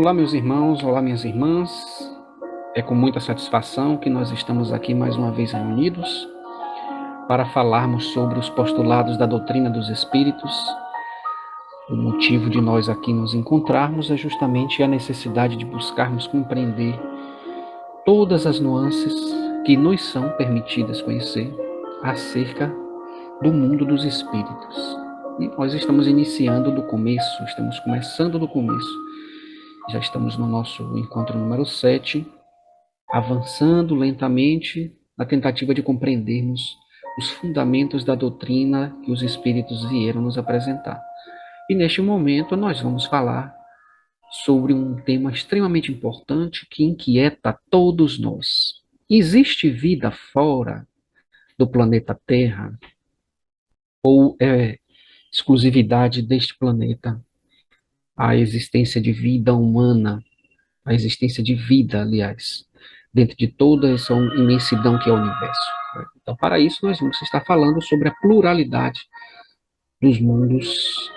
Olá, meus irmãos, olá, minhas irmãs. É com muita satisfação que nós estamos aqui mais uma vez reunidos para falarmos sobre os postulados da doutrina dos espíritos. O motivo de nós aqui nos encontrarmos é justamente a necessidade de buscarmos compreender todas as nuances que nos são permitidas conhecer acerca do mundo dos espíritos. E nós estamos iniciando do começo, estamos começando do começo. Já estamos no nosso encontro número 7, avançando lentamente na tentativa de compreendermos os fundamentos da doutrina que os espíritos vieram nos apresentar. E neste momento nós vamos falar sobre um tema extremamente importante que inquieta todos nós. Existe vida fora do planeta Terra? Ou é exclusividade deste planeta a existência de vida humana, a existência de vida, aliás, dentro de toda essa imensidão que é o universo? Então, para isso, nós vamos estar falando sobre a pluralidade dos mundos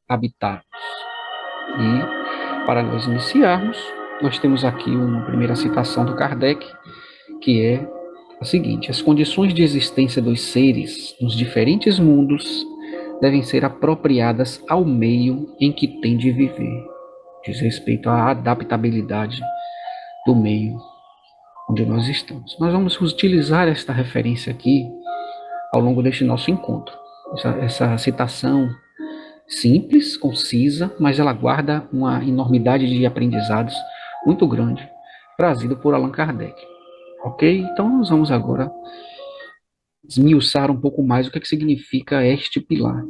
habitados. E, para nós iniciarmos, nós temos aqui uma primeira citação do Kardec, que é a seguinte: as condições de existência dos seres nos diferentes mundos devem ser apropriadas ao meio em que têm de viver. Diz respeito à adaptabilidade do meio onde nós estamos. Nós vamos utilizar esta referência aqui ao longo deste nosso encontro. Essa citação simples, concisa, mas ela guarda uma enormidade de aprendizados muito grande, trazido por Allan Kardec. Ok? Então nós vamos agora esmiuçar um pouco mais o que significa este pilar,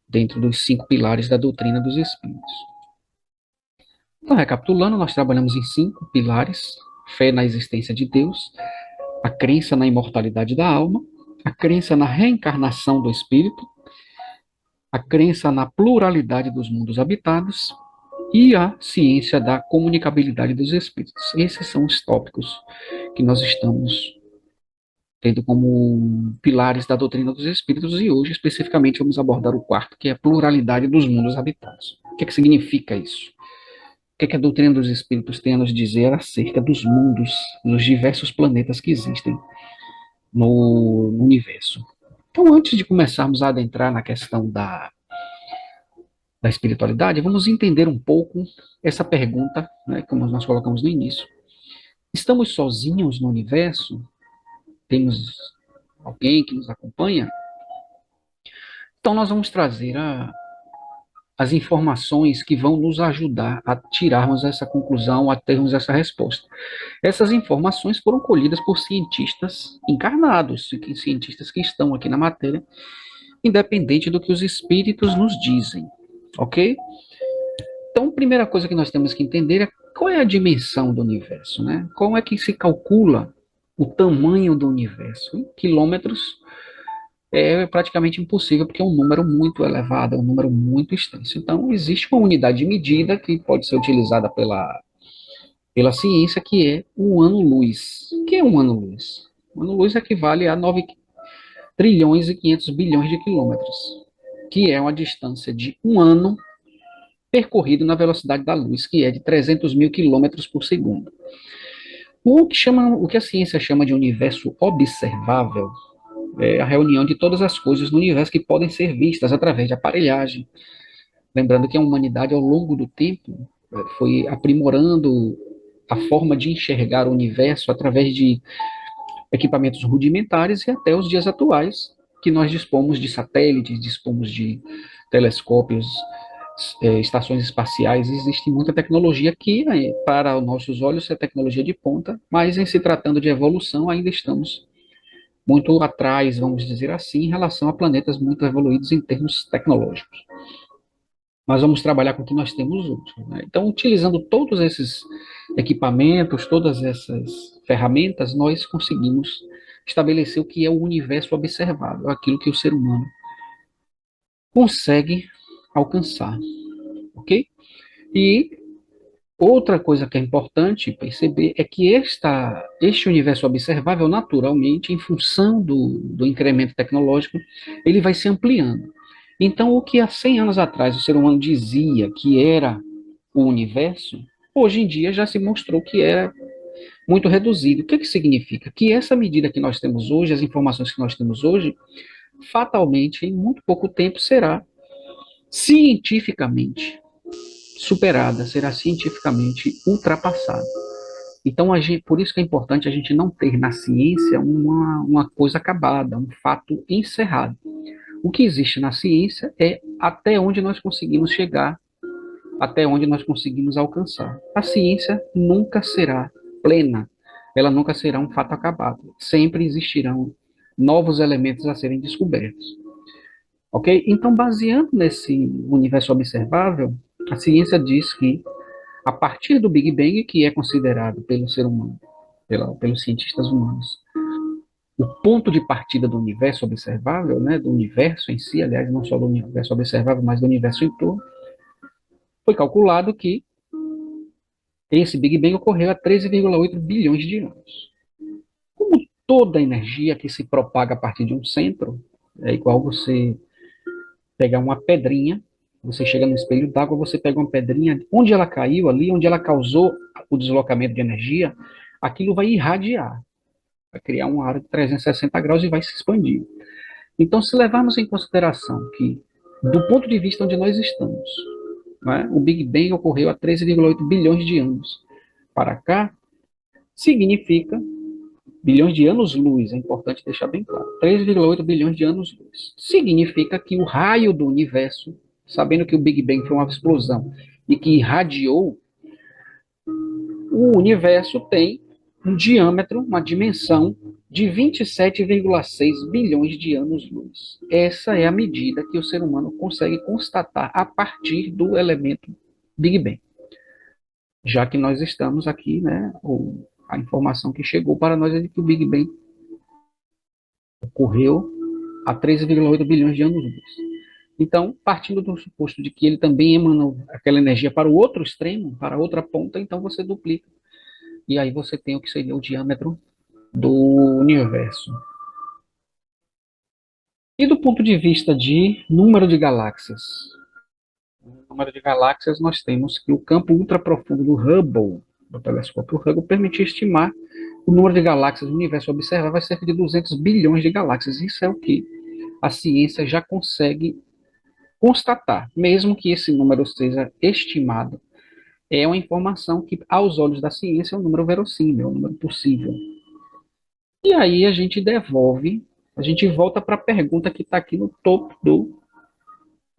dentro dos 5 pilares da doutrina dos espíritos. Então, recapitulando, nós trabalhamos em 5 pilares: fé na existência de Deus, a crença na imortalidade da alma, a crença na reencarnação do espírito, a crença na pluralidade dos mundos habitados e a ciência da comunicabilidade dos espíritos. Esses são os tópicos que nós estamos tendo como pilares da doutrina dos espíritos, e hoje especificamente vamos abordar o quarto, que é a pluralidade dos mundos habitados. O que significa isso? O que a doutrina dos espíritos tem a nos dizer acerca dos mundos, dos diversos planetas que existem no universo? Então, antes de começarmos a adentrar na questão da espiritualidade, vamos entender um pouco essa pergunta, né, como nós colocamos no início. Estamos sozinhos no universo? Temos alguém que nos acompanha? Então, nós vamos trazer as informações que vão nos ajudar a tirarmos essa conclusão, a termos essa resposta. Essas informações foram colhidas por cientistas encarnados, cientistas que estão aqui na matéria, independente do que os espíritos nos dizem, ok? Então, a primeira coisa que nós temos que entender é qual é a dimensão do universo, né? Como é que se calcula o tamanho do universo? Em quilômetros é praticamente impossível, porque é um número muito elevado, é um número muito extenso. Então, existe uma unidade de medida que pode ser utilizada pela ciência, que é o ano-luz. O que é um ano-luz? O ano-luz equivale a 9 trilhões e 500 bilhões de quilômetros, que é uma distância de um ano percorrido na velocidade da luz, que é de 300 mil quilômetros por segundo. O que a ciência chama de universo observável é a reunião de todas as coisas no universo que podem ser vistas através de aparelhagem. Lembrando que a humanidade, ao longo do tempo, foi aprimorando a forma de enxergar o universo através de equipamentos rudimentares, e até os dias atuais, que nós dispomos de satélites, dispomos de telescópios, estações espaciais. Existe muita tecnologia que, para os nossos olhos, é tecnologia de ponta, mas em se tratando de evolução, ainda estamos muito atrás, vamos dizer assim, em relação a planetas muito evoluídos em termos tecnológicos. Nós vamos trabalhar com o que nós temos hoje, né? Então, utilizando todos esses equipamentos, todas essas ferramentas, nós conseguimos estabelecer o que é o universo observável, aquilo que o ser humano consegue alcançar, ok? E outra coisa que é importante perceber é que este universo observável, naturalmente, em função do incremento tecnológico, ele vai se ampliando. Então, o que há 100 anos atrás o ser humano dizia que era o universo, hoje em dia já se mostrou que é muito reduzido. O que que significa? Que essa medida que nós temos hoje, as informações que nós temos hoje, fatalmente, em muito pouco tempo, será cientificamente superada, será cientificamente ultrapassada. Então, por isso que é importante a gente não ter na ciência uma coisa acabada, um fato encerrado. O que existe na ciência é até onde nós conseguimos chegar, até onde nós conseguimos alcançar. A ciência nunca será plena, ela nunca será um fato acabado. Sempre existirão novos elementos a serem descobertos. Ok? Então, baseando nesse universo observável, a ciência diz que, a partir do Big Bang, que é considerado pelo ser humano, pelos cientistas humanos, o ponto de partida do universo observável, né, do universo em si, aliás, não só do universo observável, mas do universo em torno, foi calculado que esse Big Bang ocorreu há 13,8 bilhões de anos. Como toda energia que se propaga a partir de um centro, é igual você pegar uma pedrinha, você chega no espelho d'água, você pega uma pedrinha, onde ela caiu ali, onde ela causou o deslocamento de energia, aquilo vai irradiar, vai criar uma área de 360 graus e vai se expandir. Então, se levarmos em consideração que, do ponto de vista onde nós estamos, né, o Big Bang ocorreu há 13,8 bilhões de anos para cá, significa bilhões de anos-luz, é importante deixar bem claro, 3,8 bilhões de anos-luz. Significa que o raio do universo, sabendo que o Big Bang foi uma explosão e que irradiou, o universo tem um diâmetro, uma dimensão de 27,6 bilhões de anos-luz. Essa é a medida que o ser humano consegue constatar a partir do elemento Big Bang. Já que nós estamos aqui, né, a informação que chegou para nós é de que o Big Bang ocorreu há 13,8 bilhões de anos-luz. Então, partindo do suposto de que ele também emana aquela energia para o outro extremo, para a outra ponta, então você duplica. E aí você tem o que seria o diâmetro do universo. E do ponto de vista de número de galáxias? No número de galáxias, nós temos que o campo ultraprofundo do Hubble, do telescópio Hubble, permite estimar o número de galáxias do universo observável é cerca de 200 bilhões de galáxias. Isso é o que a ciência já consegue constatar, mesmo que esse número seja estimado. É uma informação que, aos olhos da ciência, é um número verossímil, é um número possível. E aí a gente devolve, a gente volta para a pergunta que está aqui no topo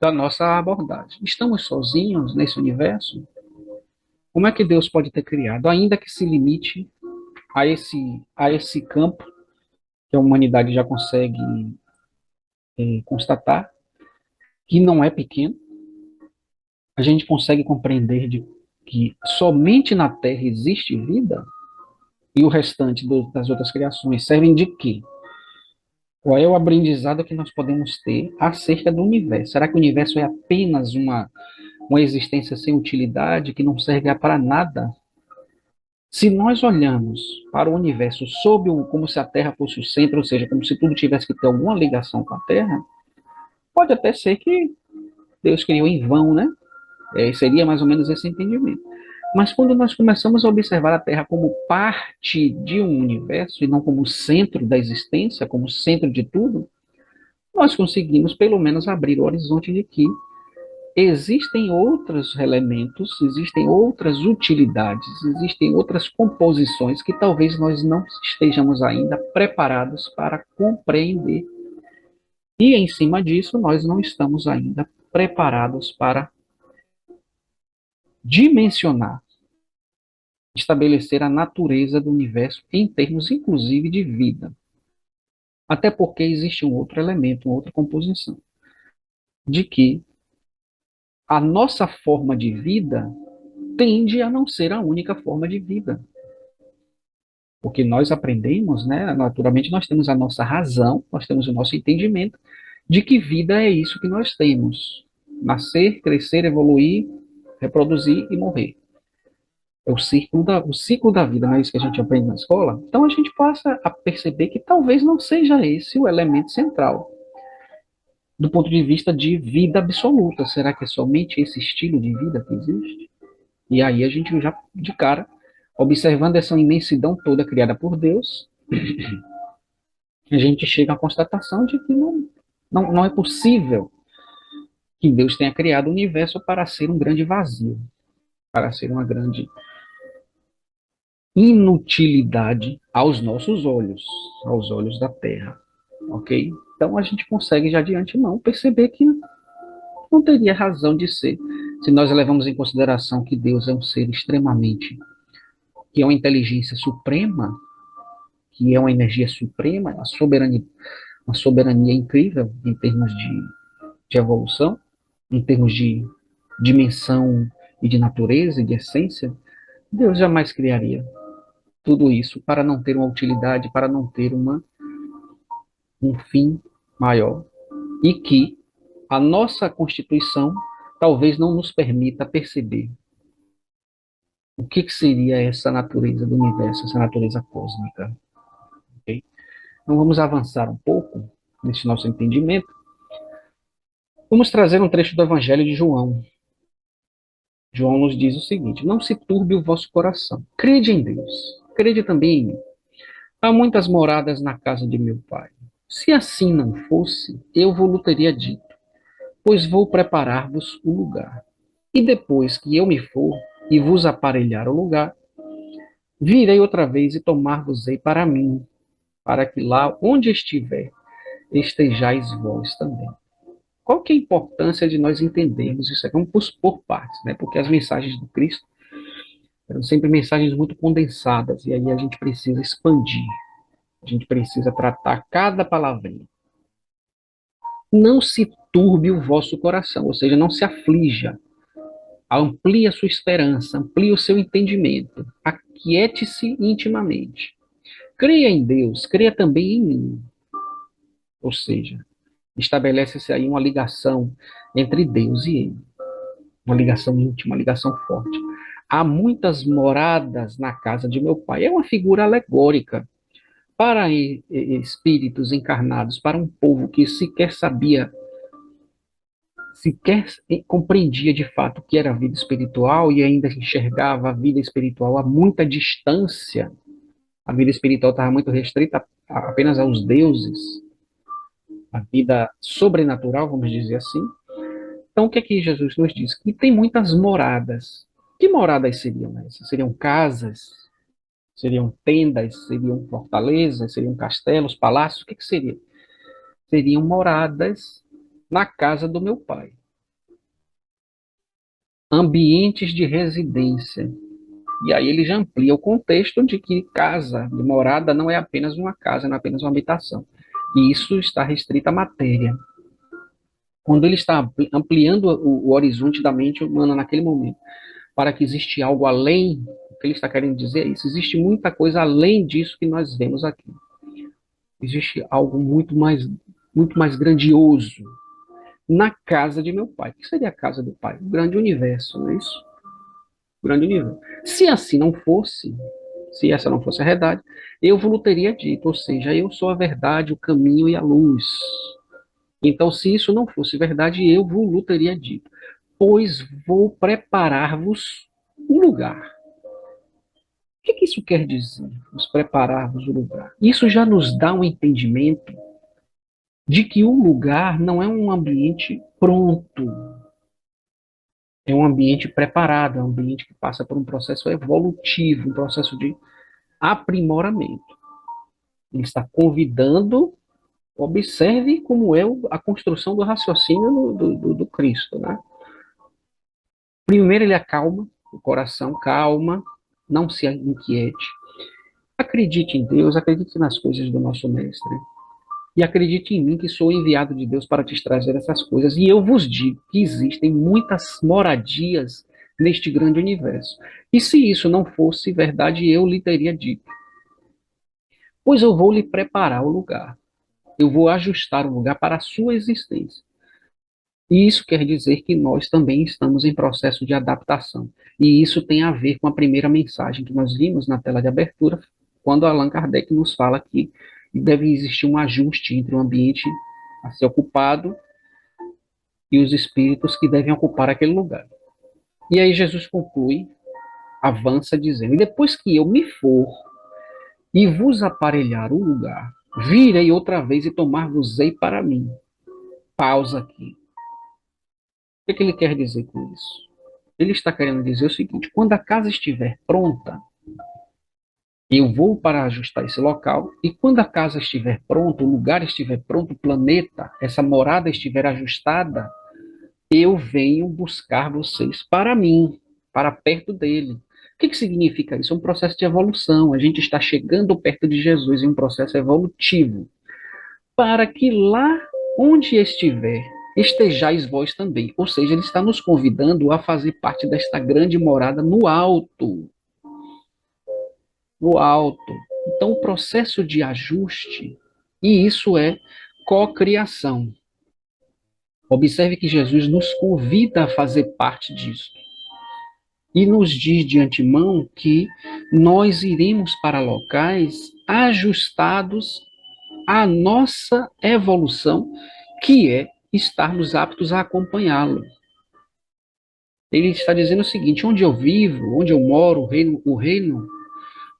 da nossa abordagem. Estamos sozinhos nesse universo? Como é que Deus pode ter criado? Ainda que se limite a esse campo que a humanidade já consegue constatar, que não é pequeno, a gente consegue compreender de que somente na Terra existe vida e o restante das outras criações servem de quê? Qual é o aprendizado que nós podemos ter acerca do universo? Será que o universo é apenas uma existência sem utilidade, que não serve para nada? Se nós olhamos para o universo como se a Terra fosse o centro, ou seja, como se tudo tivesse que ter alguma ligação com a Terra, pode até ser que Deus criou em vão, né? Seria mais ou menos esse entendimento. Mas quando nós começamos a observar a Terra como parte de um universo e não como centro da existência, como centro de tudo, nós conseguimos pelo menos abrir o horizonte de que existem outros elementos, existem outras utilidades, existem outras composições que talvez nós não estejamos ainda preparados para compreender. E em cima disso, nós não estamos ainda preparados para dimensionar, estabelecer a natureza do universo em termos, inclusive, de vida. Até porque existe um outro elemento, uma outra composição, de que a nossa forma de vida tende a não ser a única forma de vida. Porque nós aprendemos, né, naturalmente nós temos a nossa razão, nós temos o nosso entendimento de que vida é isso que nós temos. Nascer, crescer, evoluir, reproduzir e morrer. É o ciclo da vida, não é isso que a gente aprende na escola? Então a gente passa a perceber que talvez não seja esse o elemento central. Do ponto de vista de vida absoluta, será que é somente esse estilo de vida que existe? E aí a gente já, de cara, observando essa imensidão toda criada por Deus, a gente chega à constatação de que não é possível que Deus tenha criado o universo para ser um grande vazio, para ser uma grande inutilidade aos nossos olhos, aos olhos da Terra, ok? Então a gente consegue já de antemão perceber que não teria razão de ser, se nós levamos em consideração que Deus é um ser extremamente, que é uma inteligência suprema, que é uma energia suprema, uma soberania incrível em termos de evolução, em termos de dimensão e de natureza e de essência. Deus jamais criaria tudo isso para não ter uma utilidade, para não ter um fim maior. E que a nossa Constituição talvez não nos permita perceber o que seria essa natureza do universo, essa natureza cósmica. Okay? Então vamos avançar um pouco nesse nosso entendimento. Vamos trazer um trecho do Evangelho de João. João nos diz o seguinte: não se turbe o vosso coração. Crede em Deus. Crede também em mim. Há muitas moradas na casa de meu pai. Se assim não fosse, eu vos teria dito, pois vou preparar-vos o lugar. E depois que eu me for e vos aparelhar o lugar, virei outra vez e tomar-vos-ei para mim, para que lá onde estiver, estejais vós também. Qual que é a importância de nós entendermos isso aqui? Vamos por partes, né? Porque as mensagens do Cristo eram sempre mensagens muito condensadas, e aí a gente precisa expandir, a gente precisa tratar cada palavrinha. Não se turbe o vosso coração, ou seja, não se aflija, amplie a sua esperança, amplie o seu entendimento, aquiete-se intimamente. Creia em Deus, creia também em mim. Ou seja, estabelece-se aí uma ligação entre Deus e ele, uma ligação íntima, uma ligação forte. Há muitas moradas na casa de meu pai. É uma figura alegórica para espíritos encarnados, para um povo que sequer sabia, sequer compreendia de fato o que era a vida espiritual e ainda enxergava a vida espiritual a muita distância. A vida espiritual estava muito restrita apenas aos deuses, a vida sobrenatural, vamos dizer assim. Então, o que é que Jesus nos diz? Que tem muitas moradas. Que moradas seriam essas? Seriam casas? Seriam tendas? Seriam fortalezas? Seriam castelos, palácios? O que seria? Seriam moradas na casa do meu pai. Ambientes de residência. E aí ele já amplia o contexto de que casa, de morada, não é apenas uma casa, não é apenas uma habitação. E isso está restrito à matéria. Quando ele está ampliando o horizonte da mente humana naquele momento, para que existe algo além, o que ele está querendo dizer é isso, existe muita coisa além disso que nós vemos aqui. Existe algo muito mais grandioso na casa de meu pai. O que seria a casa do pai? O grande universo, não é isso? O grande universo. Se assim não fosse, se essa não fosse a verdade, eu vos teria dito, ou seja, eu sou a verdade, o caminho e a luz. Então, se isso não fosse verdade, eu vos teria dito, pois vou preparar-vos um lugar. O que isso quer dizer? Vos preparar-vos um lugar. Isso já nos dá um entendimento de que o lugar não é um ambiente pronto, é um ambiente preparado, é um ambiente que passa por um processo evolutivo, um processo de aprimoramento. Ele está convidando, observe como é a construção do raciocínio do Cristo, né? Primeiro ele acalma o coração, calma, não se inquiete. Acredite em Deus, acredite nas coisas do nosso Mestre. E acredite em mim que sou enviado de Deus para te trazer essas coisas. E eu vos digo que existem muitas moradias neste grande universo. E se isso não fosse verdade, eu lhe teria dito. Pois eu vou lhe preparar o lugar. Eu vou ajustar o lugar para a sua existência. E isso quer dizer que nós também estamos em processo de adaptação. E isso tem a ver com a primeira mensagem que nós vimos na tela de abertura, quando Allan Kardec nos fala que deve existir um ajuste entre o ambiente a ser ocupado e os espíritos que devem ocupar aquele lugar. E aí Jesus conclui avança dizendo: e depois que eu me for e vos aparelhar o lugar, virei outra vez e tomar-vos-ei para mim. Pausa aqui. O que ele quer dizer com isso? Ele está querendo dizer o seguinte: quando a casa estiver pronta, eu vou para ajustar esse local, e quando a casa estiver pronta, o lugar estiver pronto, o planeta, essa morada estiver ajustada, eu venho buscar vocês para mim, para perto dele. O que significa isso? É um processo de evolução. A gente está chegando perto de Jesus em um processo evolutivo, para que lá onde estiver, estejais vós também. Ou seja, ele está nos convidando a fazer parte desta grande morada no alto. No alto. Então, o processo de ajuste, e isso é cocriação. Observe que Jesus nos convida a fazer parte disso. E nos diz de antemão que nós iremos para locais ajustados à nossa evolução, que é estarmos aptos a acompanhá-lo. Ele está dizendo o seguinte: onde eu vivo, onde eu moro, o reino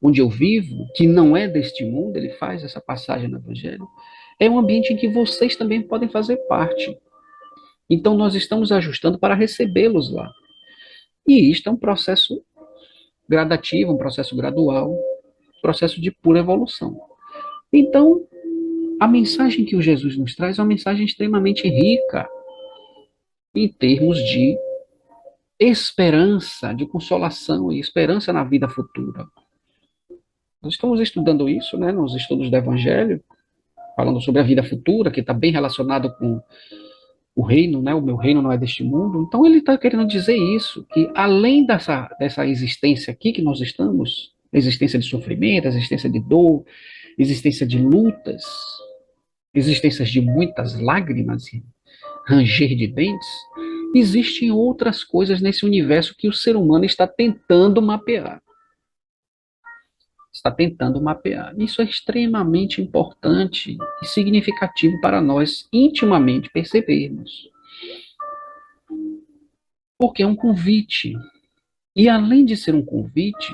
onde eu vivo, que não é deste mundo, ele faz essa passagem no Evangelho, é um ambiente em que vocês também podem fazer parte. Então nós estamos ajustando para recebê-los lá. E isto é um processo gradativo, um processo gradual, um processo de pura evolução. Então, a mensagem que o Jesus nos traz é uma mensagem extremamente rica em termos de esperança, de consolação e esperança na vida futura. Nós estamos estudando isso, né, nos estudos do Evangelho, falando sobre a vida futura, que está bem relacionado com o reino, né, o meu reino não é deste mundo. Então ele está querendo dizer isso, que além dessa existência aqui que nós estamos, existência de sofrimento, existência de dor, existência de lutas, existências de muitas lágrimas e ranger de dentes, existem outras coisas nesse universo que o ser humano está tentando mapear. Está tentando mapear. Isso é extremamente importante e significativo para nós intimamente percebermos. Porque é um convite. E além de ser um convite,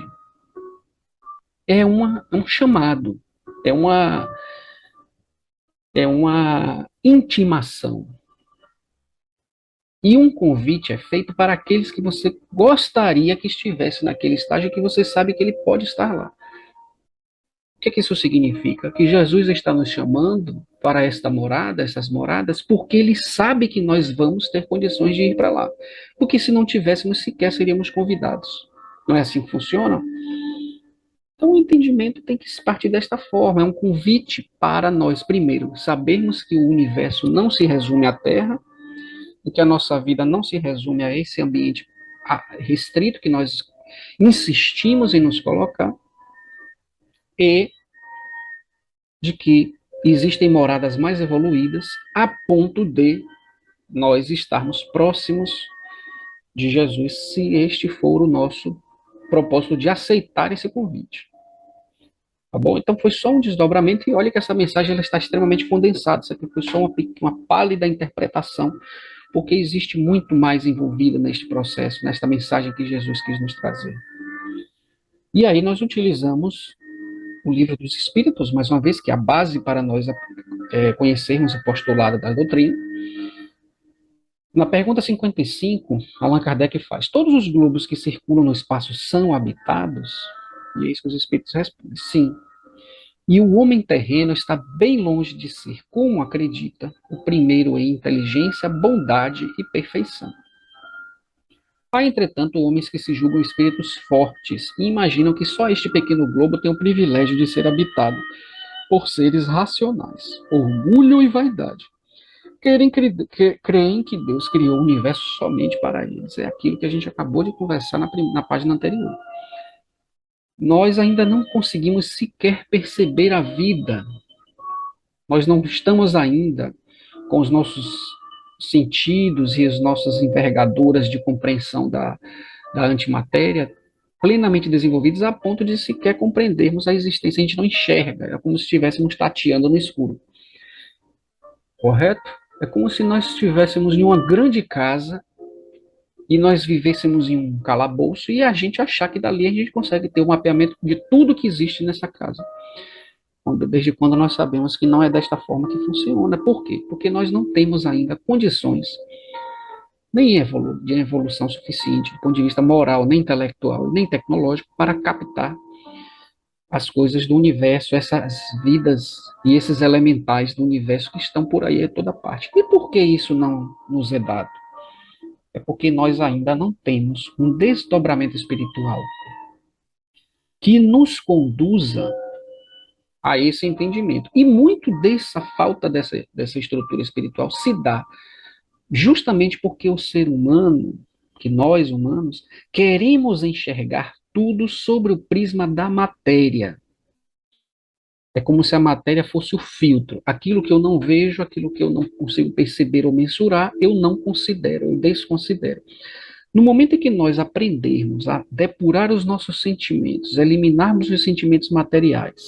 é um chamado, é uma intimação. E um convite é feito para aqueles que você gostaria que estivesse naquele estágio, que você sabe que ele pode estar lá. O que isso significa? Que Jesus está nos chamando para esta morada, essas moradas, porque ele sabe que nós vamos ter condições de ir para lá. Porque se não tivéssemos, sequer seríamos convidados. Não é assim que funciona? Então o entendimento tem que partir desta forma. É um convite para nós, primeiro, sabermos que o universo não se resume à Terra, e que a nossa vida não se resume a esse ambiente restrito que nós insistimos em nos colocar, e de que existem moradas mais evoluídas a ponto de nós estarmos próximos de Jesus, se este for o nosso propósito de aceitar esse convite. Tá bom? Então foi só um desdobramento, e olha que essa mensagem ela está extremamente condensada. Isso aqui foi só uma pálida interpretação, porque existe muito mais envolvido neste processo, nesta mensagem que Jesus quis nos trazer. E aí nós utilizamos o Livro dos Espíritos, mais uma vez, que é a base para nós conhecermos o postulado da doutrina. Na pergunta 55, Allan Kardec faz: todos os globos que circulam no espaço são habitados? E é isso que os Espíritos respondem: sim. E o homem terreno está bem longe de ser, como acredita, o primeiro em inteligência, bondade e perfeição. Há, entretanto, homens que se julgam espíritos fortes e imaginam que só este pequeno globo tem o privilégio de ser habitado por seres racionais, orgulho e vaidade. Creem que Deus criou o universo somente para eles. É aquilo que a gente acabou de conversar na página anterior. Nós ainda não conseguimos sequer perceber a vida. Nós não estamos ainda com os nossos sentidos e as nossas envergaduras de compreensão da antimatéria plenamente desenvolvidos a ponto de sequer compreendermos a existência. A gente não enxerga, é como se estivéssemos tateando no escuro. Correto? É como se nós estivéssemos em uma grande casa e nós vivêssemos em um calabouço e a gente achar que dali a gente consegue ter um mapeamento de tudo que existe nessa casa. Desde quando nós sabemos que não é desta forma que funciona. Por quê? Porque nós não temos ainda condições nem de evolução suficiente do ponto de vista moral, nem intelectual, nem tecnológico para captar as coisas do universo, essas vidas e esses elementais do universo que estão por aí a toda parte. E por que isso não nos é dado? É porque nós ainda não temos um desdobramento espiritual que nos conduza a esse entendimento. E muito dessa falta dessa estrutura espiritual se dá justamente porque o ser humano, que nós humanos, queremos enxergar tudo sobre o prisma da matéria. É como se a matéria fosse o filtro. Aquilo que eu não vejo, aquilo que eu não consigo perceber ou mensurar, eu não considero, eu desconsidero. No momento em que nós aprendermos a depurar os nossos sentimentos, eliminarmos os sentimentos materiais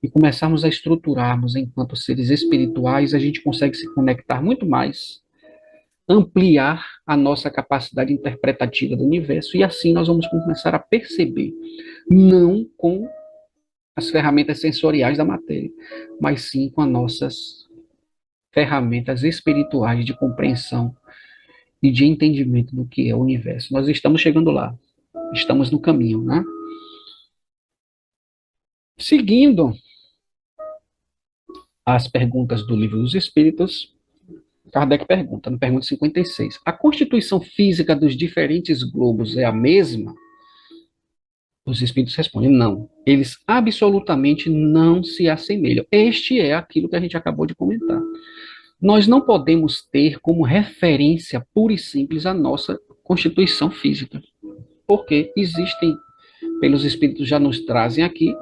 e começarmos a estruturarmos enquanto seres espirituais, a gente consegue se conectar muito mais, ampliar a nossa capacidade interpretativa do universo e assim nós vamos começar a perceber, não com as ferramentas sensoriais da matéria, mas sim com as nossas ferramentas espirituais de compreensão e de entendimento do que é o universo. Nós estamos chegando lá, estamos no caminho, né? Seguindo as perguntas do Livro dos Espíritos, Kardec pergunta, na pergunta 56, a constituição física dos diferentes globos é a mesma? Os espíritos respondem, não. Eles absolutamente não se assemelham. Este é aquilo que a gente acabou de comentar. Nós não podemos ter como referência pura e simples a nossa constituição física, porque existem, pelos espíritos já nos trazem aqui,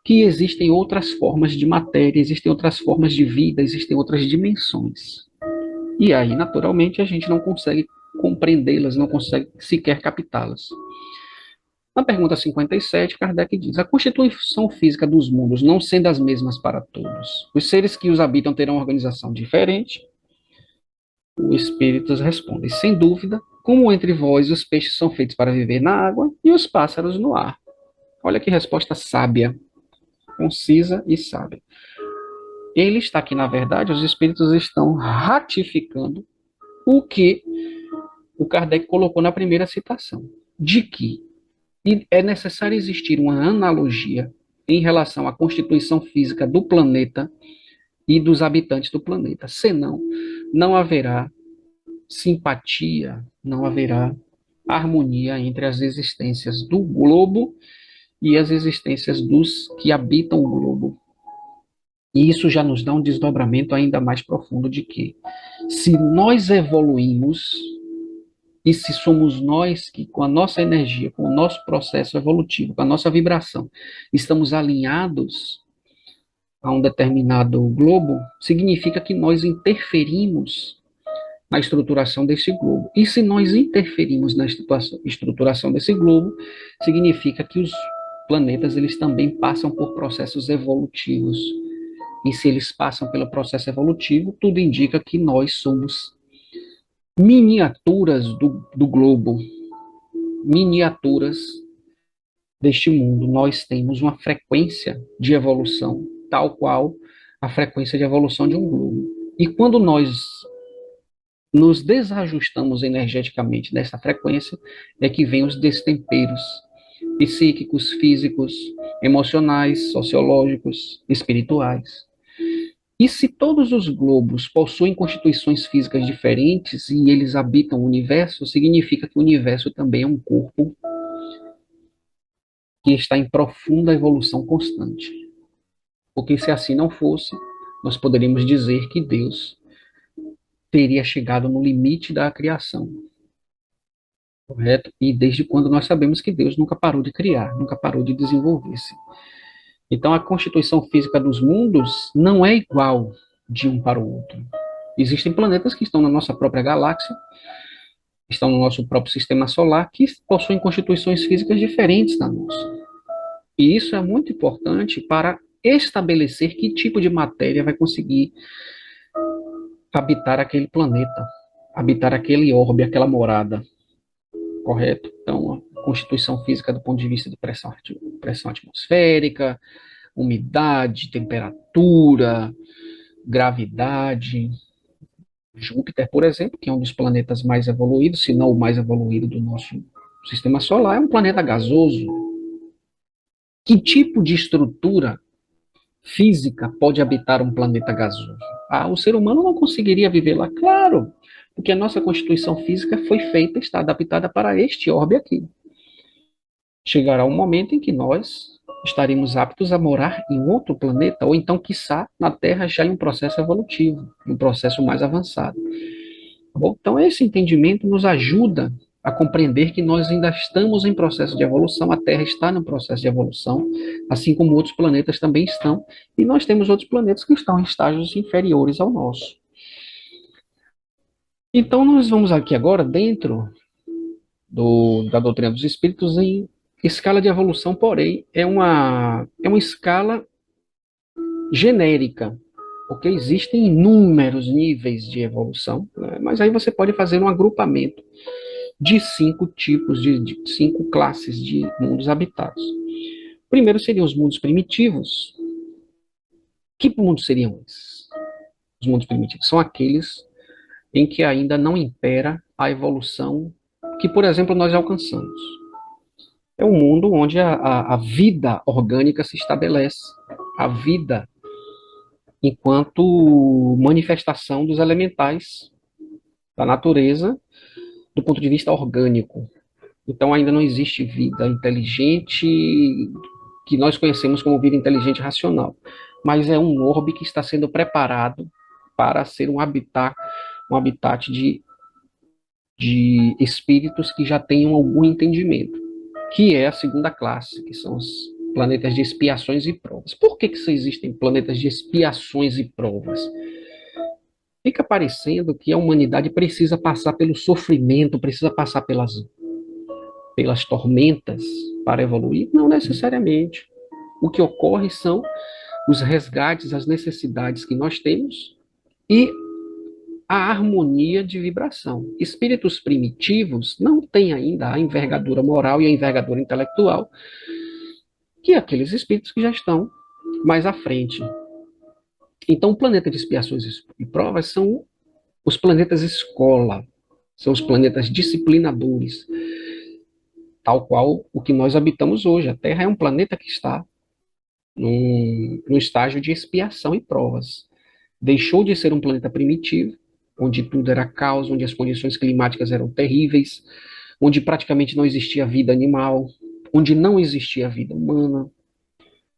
que existem outras formas de matéria, existem outras formas de vida, existem outras dimensões. E aí, naturalmente, a gente não consegue compreendê-las, não consegue sequer captá-las. Na pergunta 57, Kardec diz: a constituição física dos mundos não sendo as mesmas para todos, os seres que os habitam terão organização diferente? O Espírito responde: sem dúvida, como entre vós os peixes são feitos para viver na água e os pássaros no ar. Olha que resposta sábia, concisa e sábia. Ele está aqui, na verdade, os Espíritos estão ratificando o que o Kardec colocou na primeira citação, de que é necessário existir uma analogia em relação à constituição física do planeta e dos habitantes do planeta. Senão, não haverá simpatia, não haverá harmonia entre as existências do globo e as existências dos que habitam o globo. E isso já nos dá um desdobramento ainda mais profundo de que, se nós evoluímos, e se somos nós que, com a nossa energia, com o nosso processo evolutivo, com a nossa vibração, estamos alinhados a um determinado globo, significa que nós interferimos na estruturação desse globo. E se nós interferimos na estruturação desse globo, significa que os planetas eles também passam por processos evolutivos. E se eles passam pelo processo evolutivo, tudo indica que nós somos miniaturas do globo, miniaturas deste mundo. Nós temos uma frequência de evolução, tal qual a frequência de evolução de um globo. E quando nós nos desajustamos energeticamente dessa frequência, é que vem os destemperos psíquicos, físicos, emocionais, sociológicos, espirituais. E se todos os globos possuem constituições físicas diferentes e eles habitam o universo, significa que o universo também é um corpo que está em profunda evolução constante. Porque se assim não fosse, nós poderíamos dizer que Deus teria chegado no limite da criação. Correto? E desde quando nós sabemos que Deus nunca parou de criar, nunca parou de desenvolver-se. Então, a constituição física dos mundos não é igual de um para o outro. Existem planetas que estão na nossa própria galáxia, estão no nosso próprio sistema solar, que possuem constituições físicas diferentes da nossa. E isso é muito importante para estabelecer que tipo de matéria vai conseguir habitar aquele planeta, habitar aquele orbe, aquela morada. correto? Então, a constituição física do ponto de vista de pressão atmosférica, umidade, temperatura, gravidade. Júpiter, por exemplo, que é um dos planetas mais evoluídos, se não o mais evoluído do nosso sistema solar, é um planeta gasoso. Que tipo de estrutura física pode habitar um planeta gasoso? Ah, o ser humano não conseguiria viver lá, claro, porque a nossa constituição física foi feita, está adaptada para este orbe aqui. Chegará um momento em que nós estaremos aptos a morar em outro planeta, ou então, quiçá, na Terra já em um processo evolutivo, um processo mais avançado. Tá bom? Então, esse entendimento nos ajuda a compreender que nós ainda estamos em processo de evolução, a Terra está no processo de evolução, assim como outros planetas também estão, e nós temos outros planetas que estão em estágios inferiores ao nosso. Então, nós vamos aqui agora, dentro da doutrina dos espíritos, em escala de evolução, porém, é uma escala genérica, porque existem inúmeros níveis de evolução, né? Mas aí você pode fazer um agrupamento de 5 tipos, de 5 classes de mundos habitados. Primeiro seriam os mundos primitivos. Que mundos seriam esses? Os mundos primitivos são aqueles em que ainda não impera a evolução que, por exemplo, nós alcançamos. É um mundo onde a vida orgânica se estabelece, a vida enquanto manifestação dos elementais da natureza do ponto de vista orgânico. Então ainda não existe vida inteligente que nós conhecemos como vida inteligente racional, mas é um orbe que está sendo preparado para ser um habitat de espíritos que já tenham algum entendimento, que é a segunda classe, que são os planetas de expiações e provas. Por que existem planetas de expiações e provas? Fica parecendo que a humanidade precisa passar pelo sofrimento, precisa passar pelas tormentas para evoluir? Não necessariamente. O que ocorre são os resgates, as necessidades que nós temos e a harmonia de vibração. Espíritos primitivos não têm ainda a envergadura moral e a envergadura intelectual que aqueles espíritos que já estão mais à frente. Então, o planeta de expiações e provas são os planetas escola, são os planetas disciplinadores, tal qual o que nós habitamos hoje. A Terra é um planeta que está num estágio de expiação e provas. Deixou de ser um planeta primitivo, onde tudo era caos, onde as condições climáticas eram terríveis, onde praticamente não existia vida animal, onde não existia vida humana.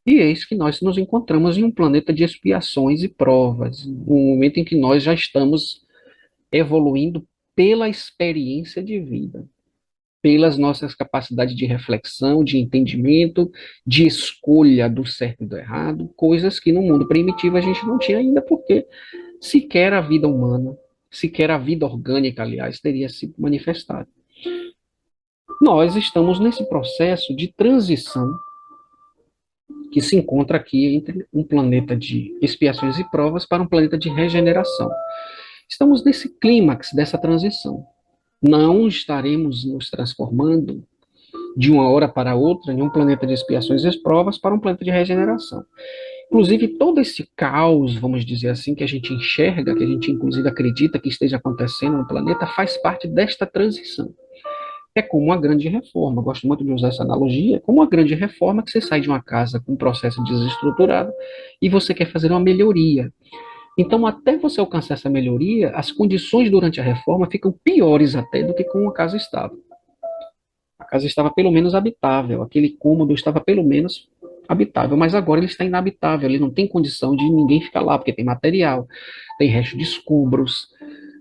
E eis que nós nos encontramos em um planeta de expiações e provas, um momento em que nós já estamos evoluindo pela experiência de vida, pelas nossas capacidades de reflexão, de entendimento, de escolha do certo e do errado, coisas que no mundo primitivo a gente não tinha ainda, porque sequer a vida humana, sequer a vida orgânica, aliás, teria se manifestado. Nós estamos nesse processo de transição que se encontra aqui entre um planeta de expiações e provas para um planeta de regeneração. Estamos nesse clímax dessa transição. Não estaremos nos transformando de uma hora para outra em um planeta de expiações e provas para um planeta de regeneração. Inclusive, todo esse caos, vamos dizer assim, que a gente enxerga, que a gente inclusive acredita que esteja acontecendo no planeta, faz parte desta transição. É como uma grande reforma, gosto muito de usar essa analogia, é como uma grande reforma que você sai de uma casa com um processo desestruturado e você quer fazer uma melhoria. Então, até você alcançar essa melhoria, as condições durante a reforma ficam piores até do que como a casa estava. A casa estava pelo menos habitável, aquele cômodo estava pelo menos habitável, mas agora ele está inabitável, ele não tem condição de ninguém ficar lá, porque tem material, tem resto de escombros,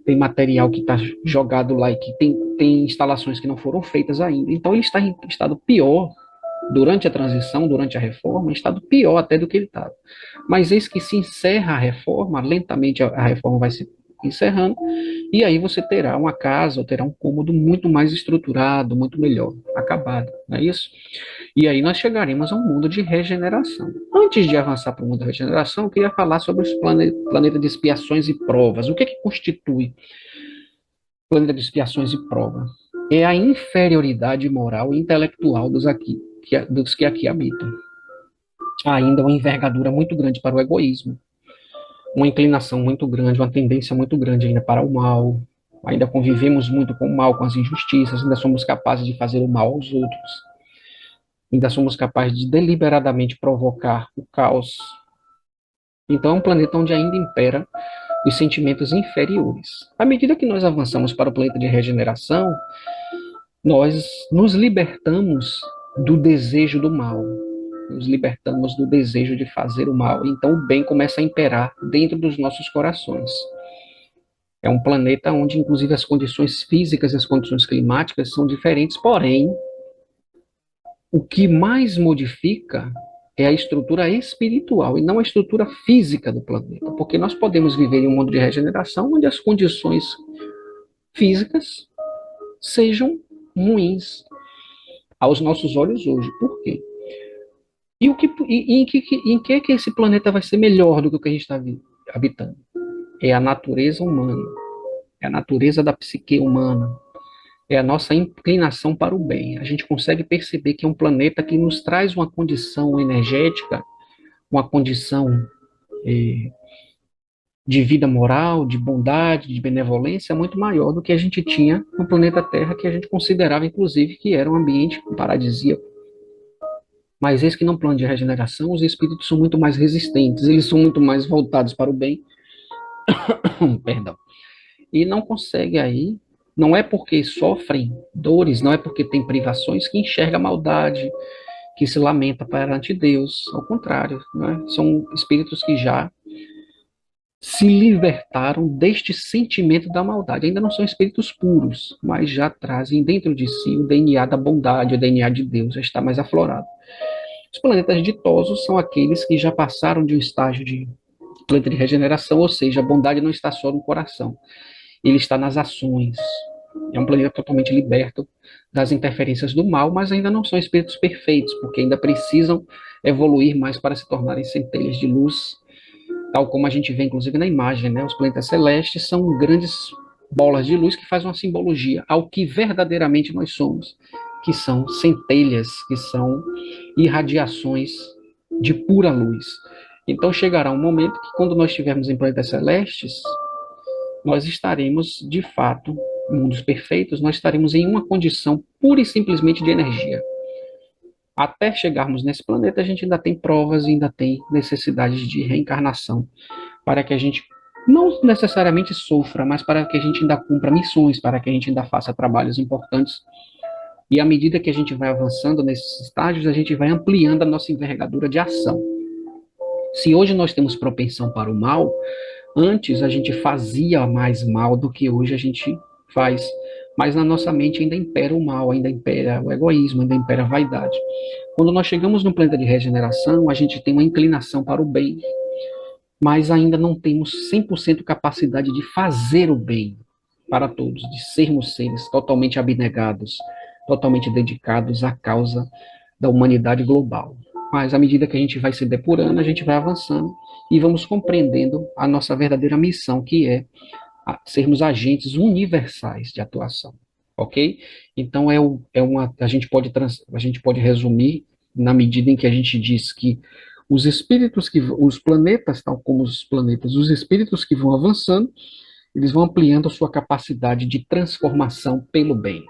tem material que está jogado lá e que tem instalações que não foram feitas ainda. Então ele está em estado pior durante a transição, durante a reforma, em estado pior até do que ele estava. Mas eis que se encerra a reforma, lentamente a reforma vai se encerrando, e aí você terá uma casa, ou terá um cômodo muito mais estruturado, muito melhor, acabado, não é isso? E aí nós chegaremos a um mundo de regeneração. Antes de avançar para o mundo da regeneração, eu queria falar sobre os planetas de expiações e provas. O que constitui planeta de expiações e provas? é a inferioridade moral e intelectual dos que aqui habitam. Há ainda uma envergadura muito grande para o egoísmo, uma inclinação muito grande, uma tendência muito grande ainda para o mal. Ainda convivemos muito com o mal, com as injustiças, ainda somos capazes de fazer o mal aos outros. Ainda somos capazes de deliberadamente provocar o caos. Então é um planeta onde ainda impera os sentimentos inferiores. À medida que nós avançamos para o planeta de regeneração, nós nos libertamos do desejo do mal, nos libertamos do desejo de fazer o mal. Então o bem começa a imperar dentro dos nossos corações. É um planeta onde, inclusive, as condições físicas e as condições climáticas são diferentes, porém, o que mais modifica é a estrutura espiritual e não a estrutura física do planeta, porque nós podemos viver em um mundo de regeneração onde as condições físicas sejam ruins aos nossos olhos hoje. Por quê? E, em que esse planeta vai ser melhor do que o que a gente está habitando? É a natureza humana, é a natureza da psique humana, é a nossa inclinação para o bem. A gente consegue perceber que é um planeta que nos traz uma condição energética, uma condição eh, de vida moral, de bondade, de benevolência muito maior do que a gente tinha no planeta Terra, que a gente considerava, inclusive, que era um ambiente paradisíaco. Mas eis que no plano de regeneração, os espíritos são muito mais resistentes, eles são muito mais voltados para o bem, perdão, e não conseguem aí, não é porque sofrem dores, não é porque têm privações que enxerga a maldade, que se lamenta perante Deus, ao contrário, né? São espíritos que já se libertaram deste sentimento da maldade. Ainda não são espíritos puros, mas já trazem dentro de si o DNA da bondade, o DNA de Deus já está mais aflorado. Os planetas ditosos são aqueles que já passaram de um estágio de planeta de regeneração, ou seja, a bondade não está só no coração, ele está nas ações. É um planeta totalmente liberto das interferências do mal, mas ainda não são espíritos perfeitos, porque ainda precisam evoluir mais para se tornarem centelhas de luz, tal como a gente vê inclusive na imagem, né? Os planetas celestes são grandes bolas de luz que fazem uma simbologia ao que verdadeiramente nós somos, que são centelhas, que são irradiações de pura luz. Então chegará um momento que quando nós estivermos em planetas celestes, nós estaremos, de fato, em mundos perfeitos, nós estaremos em uma condição pura e simplesmente de energia. Até chegarmos nesse planeta, a gente ainda tem provas e ainda tem necessidades de reencarnação, para que a gente não necessariamente sofra, mas para que a gente ainda cumpra missões, para que a gente ainda faça trabalhos importantes. E à medida que a gente vai avançando nesses estágios, a gente vai ampliando a nossa envergadura de ação. Se hoje nós temos propensão para o mal, antes a gente fazia mais mal do que hoje a gente faz. Mas na nossa mente ainda impera o mal, ainda impera o egoísmo, ainda impera a vaidade. Quando nós chegamos no planeta de regeneração, a gente tem uma inclinação para o bem, mas ainda não temos 100% capacidade de fazer o bem para todos, de sermos seres totalmente abnegados, totalmente dedicados à causa da humanidade global. Mas à medida que a gente vai se depurando, a gente vai avançando e vamos compreendendo a nossa verdadeira missão, que é sermos agentes universais de atuação, ok? Então a gente pode resumir na medida em que a gente diz que os planetas, tal como os planetas, os espíritos que vão avançando, eles vão ampliando a sua capacidade de transformação pelo bem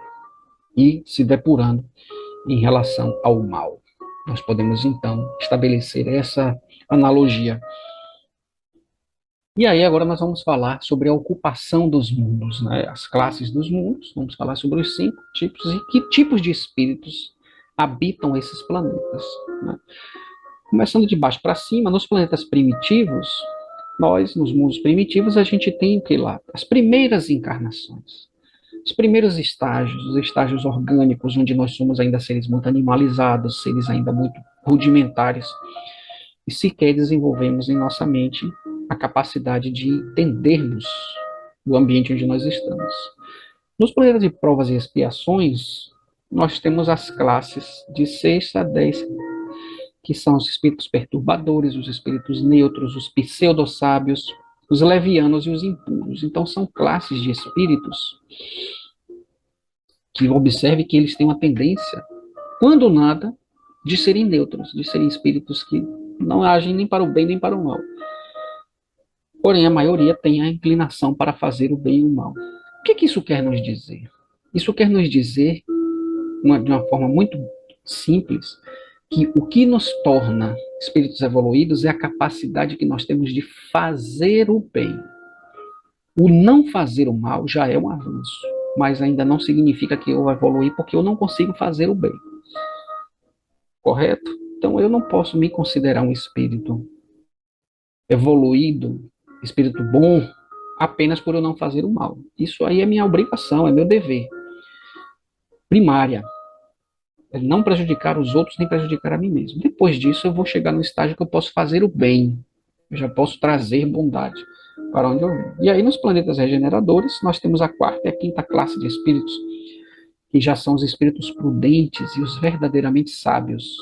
e se depurando em relação ao mal. Nós podemos, então, estabelecer essa analogia. E aí, agora nós vamos falar sobre a ocupação dos mundos, né? As classes dos mundos, vamos falar sobre os 5 tipos e que tipos de espíritos habitam esses planetas, né? Começando de baixo para cima, nos planetas primitivos, nos mundos primitivos, a gente tem o que lá? As primeiras encarnações. Os primeiros estágios, os estágios orgânicos, onde nós somos ainda seres muito animalizados, seres ainda muito rudimentares, e sequer desenvolvemos em nossa mente a capacidade de entendermos o ambiente onde nós estamos. Nos planetas de provas e expiações, nós temos as classes de 6 a 10, que são os espíritos perturbadores, os espíritos neutros, os pseudo-sábios, os levianos e os impuros. Então, são classes de espíritos que observe que eles têm uma tendência, quando nada, de serem neutros, de serem espíritos que não agem nem para o bem nem para o mal. Porém, a maioria tem a inclinação para fazer o bem e o mal. O que que isso quer nos dizer? Isso quer nos dizer, de uma forma muito simples, que o que nos torna espíritos evoluídos é a capacidade que nós temos de fazer o bem. O não fazer o mal já é um avanço, mas ainda não significa que eu evoluí porque eu não consigo fazer o bem. Correto? Então eu não posso me considerar um espírito evoluído, espírito bom, apenas por eu não fazer o mal. Isso aí é minha obrigação, é meu dever primária. É não prejudicar os outros, nem prejudicar a mim mesmo. Depois disso, eu vou chegar no estágio que eu posso fazer o bem. Eu já posso trazer bondade para onde eu vim. E aí, nos planetas regeneradores, nós temos a quarta e a quinta classe de espíritos, que já são os espíritos prudentes e os verdadeiramente sábios.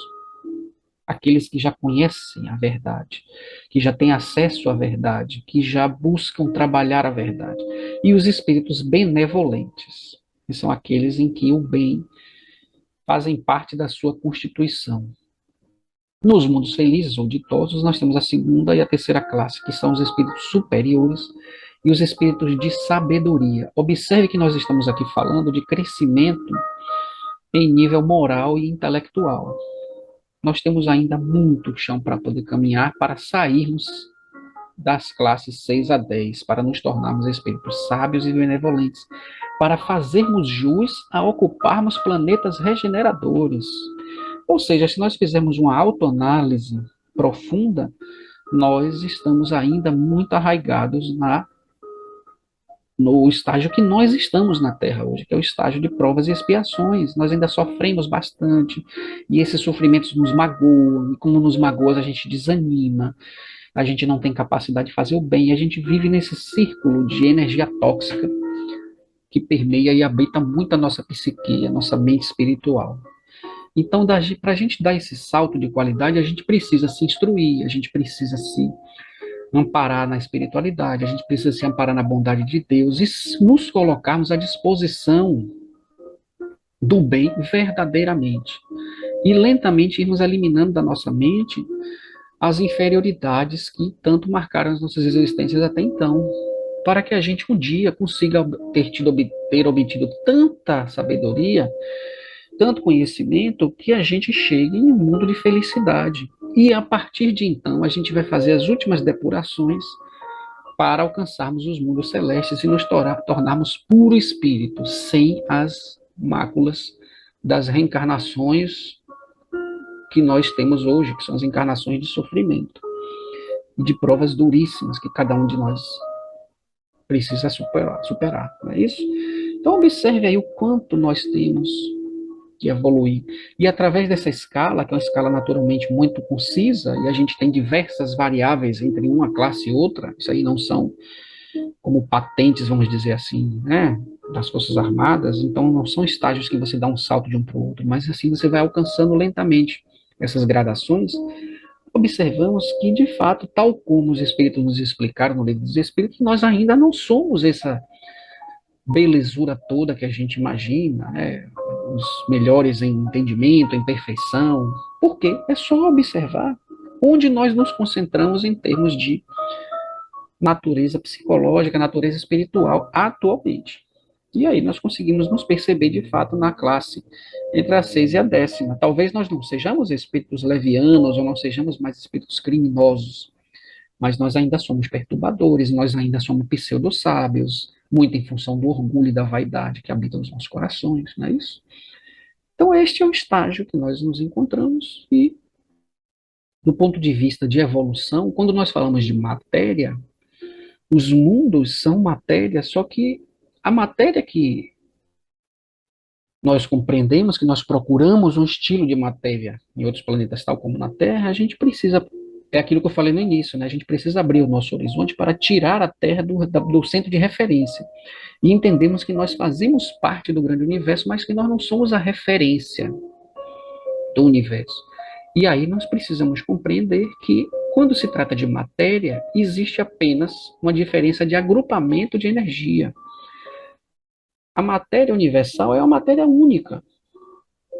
Aqueles que já conhecem a verdade, que já têm acesso à verdade, que já buscam trabalhar a verdade. E os espíritos benevolentes, que são aqueles em que o bem fazem parte da sua constituição. Nos mundos felizes ou ditosos, nós temos a segunda e a terceira classe, que são os espíritos superiores e os espíritos de sabedoria. Observe que nós estamos aqui falando de crescimento em nível moral e intelectual. Nós temos ainda muito chão para poder caminhar para sairmos das classes 6 a 10, para nos tornarmos espíritos sábios e benevolentes, para fazermos jus a ocuparmos planetas regeneradores. Ou seja, se nós fizermos uma autoanálise profunda, nós estamos ainda muito arraigados no estágio que nós estamos na Terra hoje, que é o estágio de provas e expiações. Nós ainda sofremos bastante, e esses sofrimentos nos magoam, e como nos magoa, a gente desanima, a gente não tem capacidade de fazer o bem, a gente vive nesse círculo de energia tóxica que permeia e habita muito a nossa psique, a nossa mente espiritual. Então, para a gente dar esse salto de qualidade, a gente precisa se instruir, a gente precisa se amparar na espiritualidade, a gente precisa se amparar na bondade de Deus e nos colocarmos à disposição do bem verdadeiramente. E lentamente irmos eliminando da nossa mente as inferioridades que tanto marcaram as nossas existências até então, para que a gente um dia consiga ter obtido tanta sabedoria, tanto conhecimento, que a gente chegue em um mundo de felicidade. E a partir de então, a gente vai fazer as últimas depurações para alcançarmos os mundos celestes e nos tornarmos puro espírito, sem as máculas das reencarnações que nós temos hoje, que são as encarnações de sofrimento, de provas duríssimas que cada um de nós precisa superar, não é isso? Então, observe aí o quanto nós temos que evoluir. E através dessa escala, que é uma escala naturalmente muito concisa, e a gente tem diversas variáveis entre uma classe e outra, isso aí não são como patentes, vamos dizer assim, né, das Forças Armadas, então não são estágios que você dá um salto de um para o outro, mas assim você vai alcançando lentamente essas gradações. Observamos que, de fato, tal como os Espíritos nos explicaram no Livro dos Espíritos, nós ainda não somos essa belezura toda que a gente imagina, né? Os melhores em entendimento, em perfeição. Por quê? É só observar onde nós nos concentramos em termos de natureza psicológica, natureza espiritual atualmente. E aí nós conseguimos nos perceber de fato na classe entre a 6 e a 10ª. Talvez nós não sejamos espíritos levianos ou não sejamos mais espíritos criminosos, mas nós ainda somos perturbadores, nós ainda somos pseudo-sábios, muito em função do orgulho e da vaidade que habitam nos nossos corações, não é isso? Então este é o estágio que nós nos encontramos e, do ponto de vista de evolução, quando nós falamos de matéria, os mundos são matéria, só que a matéria que nós compreendemos, que nós procuramos um estilo de matéria em outros planetas, tal como na Terra, a gente precisa, é aquilo que eu falei no início, né? A gente precisa abrir o nosso horizonte para tirar a Terra do centro de referência. E entendemos que nós fazemos parte do grande universo, mas que nós não somos a referência do universo. E aí nós precisamos compreender que, quando se trata de matéria, existe apenas uma diferença de agrupamento de energia. A matéria universal é uma matéria única.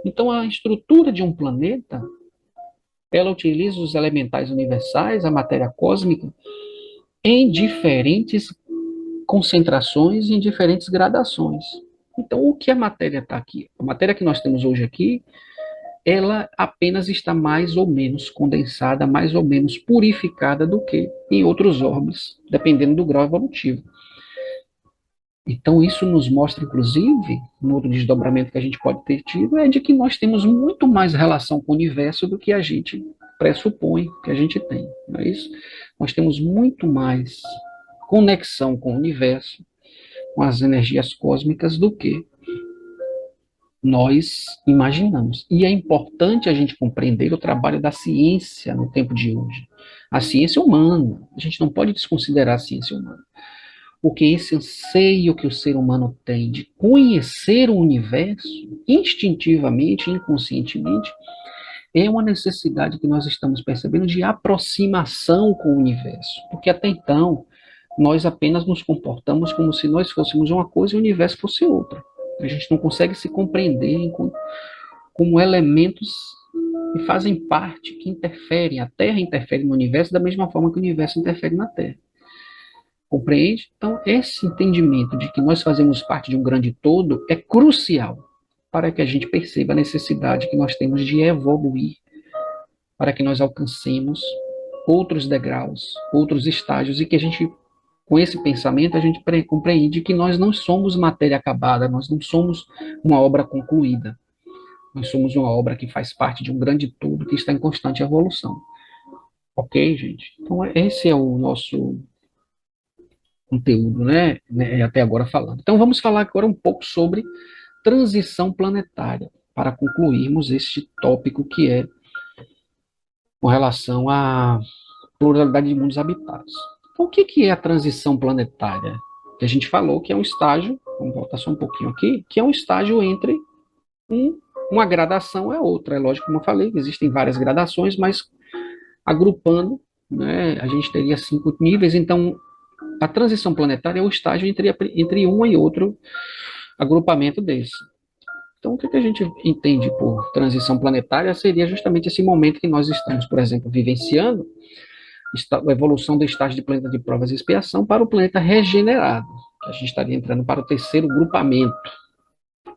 Então, a estrutura de um planeta, ela utiliza os elementais universais, a matéria cósmica, em diferentes concentrações e em diferentes gradações. Então, o que a matéria está aqui? A matéria que nós temos hoje aqui, ela apenas está mais ou menos condensada, mais ou menos purificada do que em outros orbes, dependendo do grau evolutivo. Então, isso nos mostra, inclusive, no outro desdobramento que a gente pode ter tido, é de que nós temos muito mais relação com o universo do que a gente pressupõe que a gente tem, não é isso? Nós temos muito mais conexão com o universo, com as energias cósmicas, do que nós imaginamos. E é importante a gente compreender o trabalho da ciência no tempo de hoje. A ciência humana, a gente não pode desconsiderar a ciência humana. Porque esse anseio que o ser humano tem de conhecer o universo, instintivamente, inconscientemente, é uma necessidade que nós estamos percebendo de aproximação com o universo. Porque até então, nós apenas nos comportamos como se nós fôssemos uma coisa e o universo fosse outra. A gente não consegue se compreender como elementos que fazem parte, que interferem. A Terra interfere no universo da mesma forma que o universo interfere na Terra. Compreende? Então, esse entendimento de que nós fazemos parte de um grande todo é crucial para que a gente perceba a necessidade que nós temos de evoluir, para que nós alcancemos outros degraus, outros estágios, e que a gente, com esse pensamento, a gente compreende que nós não somos matéria acabada, nós não somos uma obra concluída. Nós somos uma obra que faz parte de um grande todo que está em constante evolução. Ok, gente? Então, esse é o nosso conteúdo, né, até agora falando. Então, vamos falar agora um pouco sobre transição planetária, para concluirmos este tópico que é com relação à pluralidade de mundos habitados. Então, o que é a transição planetária? Que a gente falou que é um estágio, vamos voltar só um pouquinho aqui, que é um estágio entre uma gradação e a outra. É lógico, como eu falei, existem várias gradações, mas agrupando, né, a gente teria 5 níveis. Então, a transição planetária é o estágio entre um e outro agrupamento desse. Então, o que a gente entende por transição planetária seria justamente esse momento que nós estamos, por exemplo, vivenciando, a evolução do estágio de planeta de provas e expiação para o planeta regenerado. A gente estaria entrando para o terceiro grupamento.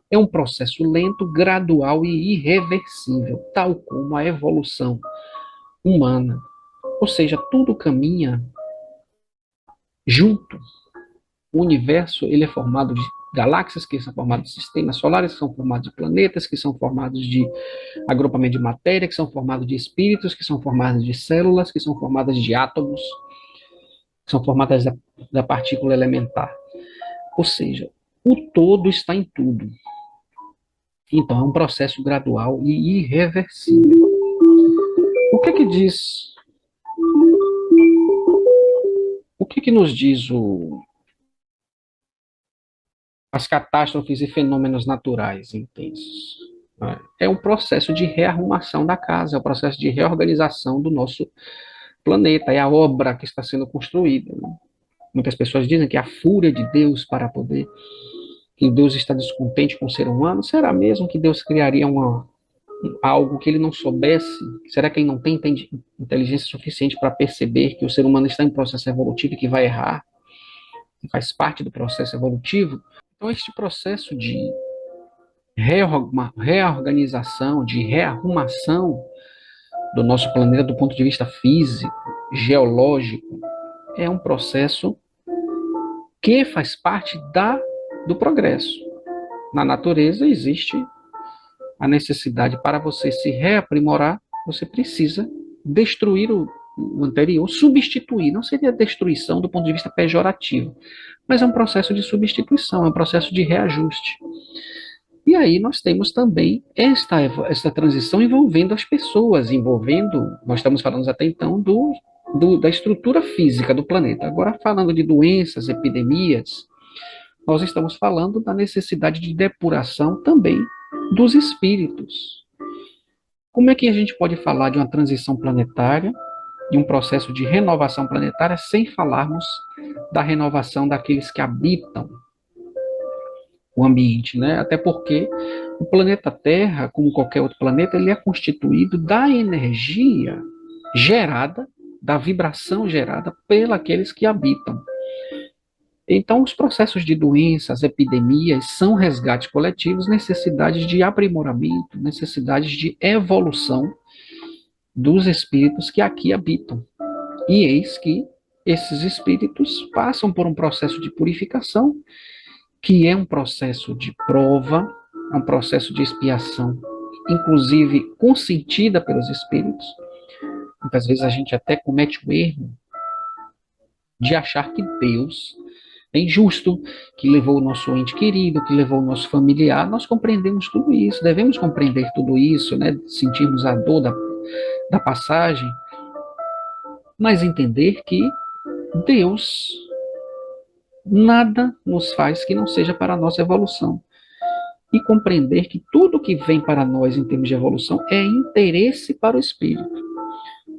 É um processo lento, gradual e irreversível, tal como a evolução humana. Ou seja, tudo caminha junto. O universo, ele é formado de galáxias, que são formadas de sistemas solares, que são formados de planetas, que são formados de agrupamento de matéria, que são formados de espíritos, que são formados de células, que são formadas de átomos, que são formadas da partícula elementar. Ou seja, o todo está em tudo. Então, é um processo gradual e irreversível. O que diz? O que nos diz as catástrofes e fenômenos naturais intensos? É um processo de rearrumação da casa, é um processo de reorganização do nosso planeta, é a obra que está sendo construída. Muitas pessoas dizem que a fúria de Deus para poder, que Deus está descontente com o ser humano. Será mesmo que Deus criaria algo que ele não soubesse? Será que ele não tem inteligência suficiente para perceber que o ser humano está em processo evolutivo e que vai errar? Que faz parte do processo evolutivo? Então, este processo de reorganização, de rearrumação do nosso planeta do ponto de vista físico, geológico, é um processo que faz parte do progresso. Na natureza existe a necessidade, para você se reaprimorar, você precisa destruir o anterior, substituir. Não seria destruição do ponto de vista pejorativo, mas é um processo de substituição, é um processo de reajuste. E aí nós temos também esta transição envolvendo as pessoas, nós estamos falando até então da estrutura física do planeta. Agora, falando de doenças, epidemias, nós estamos falando da necessidade de depuração também dos espíritos. Como é que a gente pode falar de uma transição planetária, de um processo de renovação planetária, sem falarmos da renovação daqueles que habitam o ambiente, né? Até porque o planeta Terra, como qualquer outro planeta, ele é constituído da energia gerada, da vibração gerada pelos que habitam. Então, os processos de doenças, epidemias, são resgates coletivos, necessidades de aprimoramento, necessidades de evolução dos espíritos que aqui habitam. E eis que esses espíritos passam por um processo de purificação, que é um processo de prova, é um processo de expiação, inclusive consentida pelos espíritos. Muitas vezes a gente até comete o erro de achar que Deus é injusto, que levou o nosso ente querido, que levou o nosso familiar. Nós compreendemos tudo isso, devemos compreender tudo isso, né? Sentirmos a dor da passagem, mas entender que Deus nada nos faz que não seja para a nossa evolução. E compreender que tudo que vem para nós em termos de evolução é interesse para o espírito.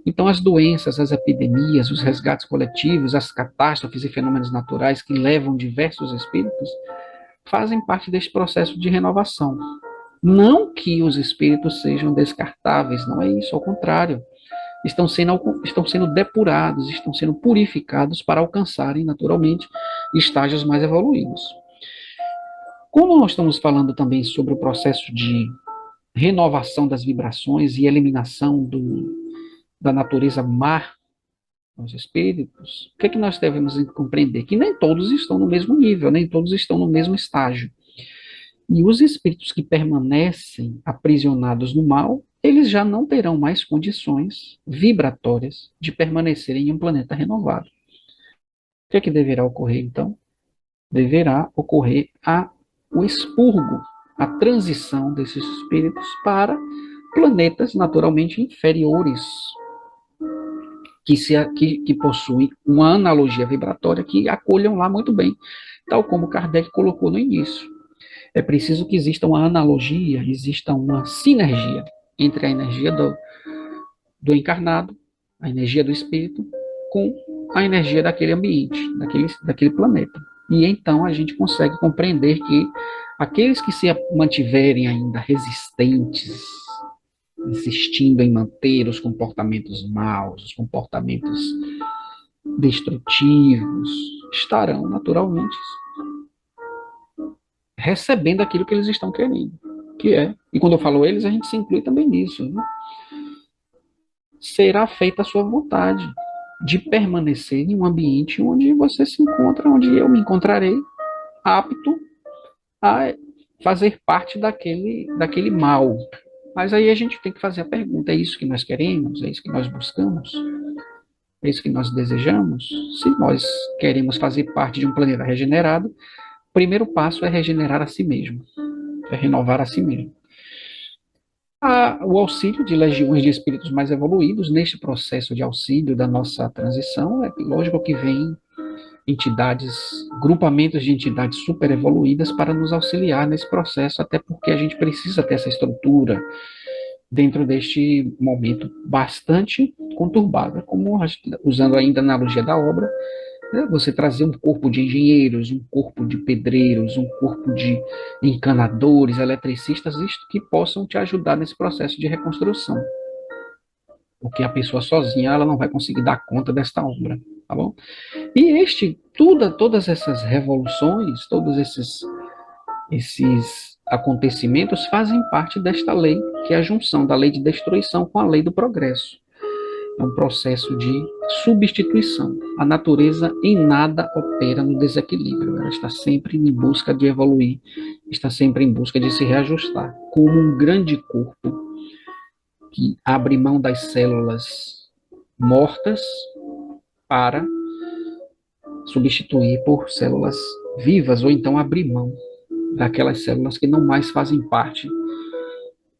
Então, as doenças, as epidemias, os resgates coletivos, as catástrofes e fenômenos naturais que levam diversos espíritos fazem parte deste processo de renovação. Não que os espíritos sejam descartáveis, não é isso, ao contrário. Estão sendo depurados, estão sendo purificados para alcançarem, naturalmente, estágios mais evoluídos. Como nós estamos falando também sobre o processo de renovação das vibrações e eliminação da natureza má nos espíritos, o que é que nós devemos compreender? Que nem todos estão no mesmo nível, nem todos estão no mesmo estágio. E os espíritos que permanecem aprisionados no mal, eles já não terão mais condições vibratórias de permanecerem em um planeta renovado. O que é que deverá ocorrer, então? Deverá ocorrer o expurgo, a transição desses espíritos para planetas naturalmente inferiores, que possuem uma analogia vibratória que acolham lá muito bem, tal como Kardec colocou no início. É preciso que exista uma analogia, exista uma sinergia entre a energia do encarnado, a energia do espírito, com a energia daquele ambiente, daquele planeta. E então a gente consegue compreender que aqueles que se mantiverem ainda resistentes, insistindo em manter os comportamentos maus, os comportamentos destrutivos, estarão naturalmente recebendo aquilo que eles estão querendo, que é, e quando eu falo eles, a gente se inclui também nisso, né? Será feita a sua vontade de permanecer em um ambiente onde você se encontra, onde eu me encontrarei apto a fazer parte daquele mal. Mas aí a gente tem que fazer a pergunta: é isso que nós queremos? É isso que nós buscamos? É isso que nós desejamos? Se nós queremos fazer parte de um planeta regenerado, o primeiro passo é regenerar a si mesmo, é renovar a si mesmo. O auxílio de legiões de espíritos mais evoluídos, neste processo de auxílio da nossa transição, é lógico que vem entidades, grupamentos de entidades super evoluídas para nos auxiliar nesse processo, até porque a gente precisa ter essa estrutura dentro deste momento bastante conturbado, como usando ainda a analogia da obra, você trazer um corpo de engenheiros, um corpo de pedreiros, um corpo de encanadores, eletricistas, isto que possam te ajudar nesse processo de reconstrução. Porque a pessoa sozinha ela não vai conseguir dar conta desta obra, tá bom? E todas essas revoluções, todos esses acontecimentos fazem parte desta lei, que é a junção da lei de destruição com a lei do progresso. É um processo de substituição. A natureza em nada opera no desequilíbrio. Ela está sempre em busca de evoluir, está sempre em busca de se reajustar. Como um grande corpo que abre mão das células mortas para substituir por células vivas, ou então abrir mão daquelas células que não mais fazem parte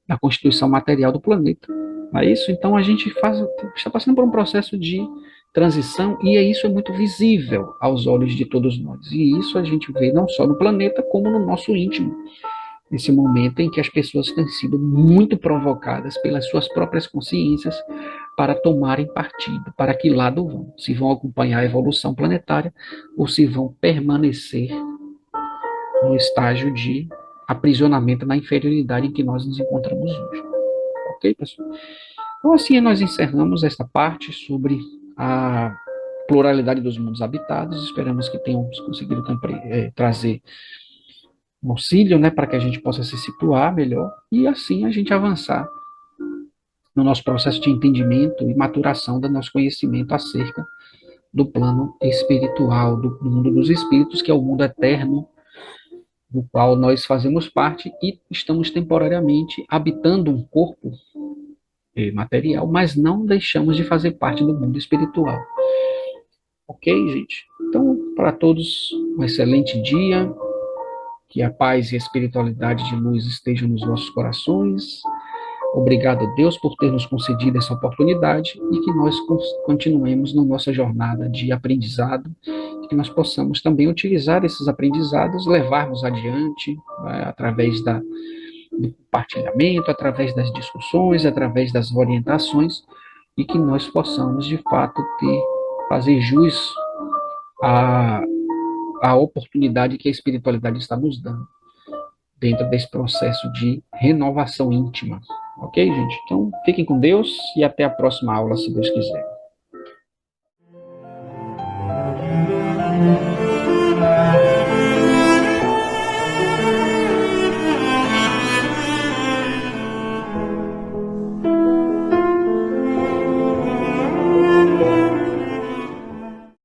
da constituição material do planeta. Não é isso? Então a gente está passando por um processo de transição e isso é muito visível aos olhos de todos nós. E isso a gente vê não só no planeta, como no nosso íntimo. Nesse momento em que as pessoas têm sido muito provocadas pelas suas próprias consciências para tomarem partido, para que lado vão. Se vão acompanhar a evolução planetária ou se vão permanecer no estágio de aprisionamento na inferioridade em que nós nos encontramos hoje. Ok, pessoal? Então, assim, nós encerramos esta parte sobre a pluralidade dos mundos habitados. Esperamos que tenhamos conseguido trazer um auxílio, né, para que a gente possa se situar melhor e, assim, a gente avançar no nosso processo de entendimento e maturação do nosso conhecimento acerca do plano espiritual, do mundo dos espíritos, que é o mundo eterno, do qual nós fazemos parte e estamos temporariamente habitando um corpo material, mas não deixamos de fazer parte do mundo espiritual. Ok, gente? Então, para todos, um excelente dia, que a paz e a espiritualidade de luz estejam nos nossos corações. Obrigado, Deus, por ter nos concedido essa oportunidade e que nós continuemos na nossa jornada de aprendizado, que nós possamos também utilizar esses aprendizados, levarmos adiante, né, através do compartilhamento, através das discussões, através das orientações, e que nós possamos, de fato, fazer jus à, à oportunidade que a espiritualidade está nos dando dentro desse processo de renovação íntima. Ok, gente? Então, fiquem com Deus e até a próxima aula, se Deus quiser.